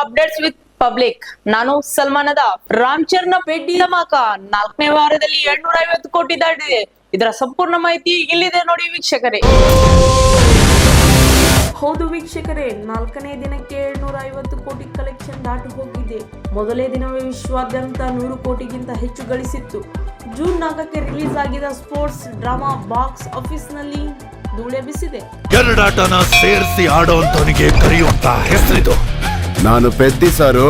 Updates with public. ನಾನು ಸಲ್ಮಾನದ ರಾಮ್ಚರ್ನ ಪೆಡ್ಡಿ ಧಮಾಕ 4ನೇ ವಾರದಲ್ಲಿ 750 ಕೋಟಿ ದಾಟಿದೆ. ಇದರ ಸಂಪೂರ್ಣ ಮಾಹಿತಿ ಇಲ್ಲಿದೆ ನೋಡಿ ವೀಕ್ಷಕರೇ. ಹೌದು ವೀಕ್ಷಕರೇ, 4ನೇ ದಿನಕ್ಕೆ 750 ಕೋಟಿ ಕಲೆಕ್ಷನ್ ದಾಟಿ ಹೋಗಿದೆ. ಮೊದಲೇ ದಿನವೇ ವಿಶ್ವಾದ್ಯಂತ 100 ಕೋಟಿಗಿಂತ ಹೆಚ್ಚು ಗಳಿಸಿತ್ತು. ಜೂನ್ 4ಕ್ಕೆ ರಿಲೀಸ್ ಆಗಿದ್ದ ಸ್ಪೋರ್ಟ್ಸ್ ಡ್ರಾಮಾ ಬಾಕ್ಸ್ ಆಫೀಸ್ ನಲ್ಲಿ ಧೂಳೆಬ್ಬಿಸಿದೆ. ಎರಡಾಟನ ಸೇರಿಸಿ ಆಡೋಂತವನಿಗೆ ಕರೆಯುವಂತ ಹೆಸರಿದು. ನಾನು ಪೆದ್ದಿ ಸಾರು.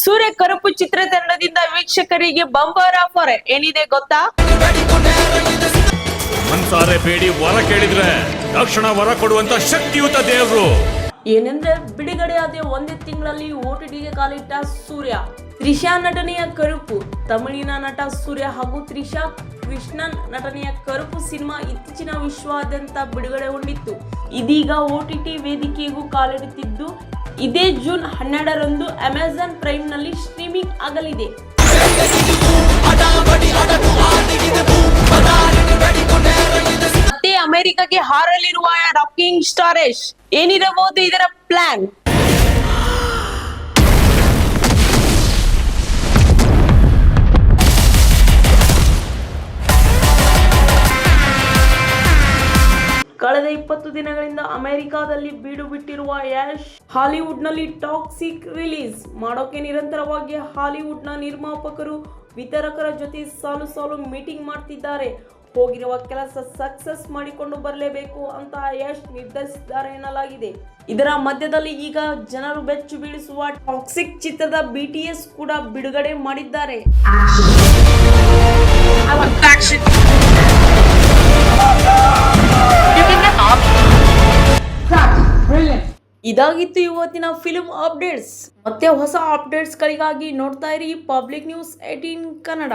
ಸೂರ್ಯ ಕರುಪು ಚಿತ್ರತಂಡದಿಂದ ವೀಕ್ಷಕರಿಗೆ ಬಂಪರ್ ಆಫರ್ ಏನಿದೆ ಗೊತ್ತಾ? ಮನ್ಸಾರೆ ಬೇಡಿ ವರ ಕೇಳಿದ್ರೆ ತಕ್ಷಣ ವರ ಕೊಡುವಂತ ಶಕ್ತಿಯುತ ದೇವರು. ಏನೆಂದ್ರೆ ಬಿಡುಗಡೆಯಾದ ಒಂದೇ ತಿಂಗಳಲ್ಲಿ OTTಗೆ ಕಾಲಿಟ್ಟ ಸೂರ್ಯ. ತ್ರಿಷಾ ನಟನೆಯ ಕರುಪು. ತಮಿಳಿನ ನಟ ಸೂರ್ಯ ಹಾಗೂ ತ್ರಿಷಾ ಕೃಷ್ಣನ್ ನಟನೆಯ ಕರುಪು ಸಿನಿಮಾ ಇತ್ತೀಚಿನ ವಿಶ್ವಾದ್ಯಂತ ಬಿಡುಗಡೆಗೊಂಡಿತ್ತು. ಇದೀಗ OTT ವೇದಿಕೆಗೂ ಕಾಲಿಡುತ್ತಿದ್ದು, ಇದೇ ಜೂನ್ 12ರಂದು ಅಮೆಜಾನ್ ಪ್ರೈಮ್ ನಲ್ಲಿ ಸ್ಟ್ರೀಮಿಂಗ್ ಆಗಲಿದೆ. ಮತ್ತೆ ಅಮೆರಿಕಕ್ಕೆ ಹಾರಲಿರುವ ರಾಕಿಂಗ್ ಸ್ಟಾರ್ ಯಶ್. ಏನಿರಬಹುದು ಇದರ ಪ್ಲಾನ್? ಕಳೆದ 20 ದಿನಗಳಿಂದ ಅಮೆರಿಕಾದಲ್ಲಿ ಬೀಡು ಬಿಟ್ಟಿರುವ ಯಶ್ ಹಾಲಿವುಡ್ ನಲ್ಲಿ ಟಾಕ್ಸಿಕ್ ರಿಲೀಸ್ ಮಾಡೋಕೆ ನಿರಂತರವಾಗಿ ಹಾಲಿವುಡ್ ನ ನಿರ್ಮಾಪಕರು ವಿತರಕರ ಜೊತೆ ಸಾಲು ಮೀಟಿಂಗ್ ಮಾಡ್ತಿದ್ದಾರೆ. ಹೋಗಿರುವ ಕೆಲಸ ಸಕ್ಸಸ್ ಮಾಡಿಕೊಂಡು ಬರಲೇಬೇಕು ಅಂತ ಯಶ್ ನಿರ್ಧರಿಸಿದ್ದಾರೆ ಎನ್ನಲಾಗಿದೆ. ಇದರ ಮಧ್ಯದಲ್ಲಿ ಈಗ ಜನರು ಬೆಚ್ಚು ಬೀಳಿಸುವ ಟಾಕ್ಸಿಕ್ ಚಿತ್ರದ BTS ಕೂಡ ಬಿಡುಗಡೆ ಮಾಡಿದ್ದಾರೆ. ಇದಾಗಿತ್ತು ಇವತ್ತಿನ ಫಿಲ್ಮ್ ಅಪ್ಡೇಟ್ಸ್. ಮತ್ತೆ ಹೊಸ ಅಪ್ಡೇಟ್ಸ್ ಗಳಿಗಾಗಿ ನೋಡ್ತಾ ಇರಿ ಪಬ್ಲಿಕ್ ನ್ಯೂಸ್ 18 ಕನ್ನಡ.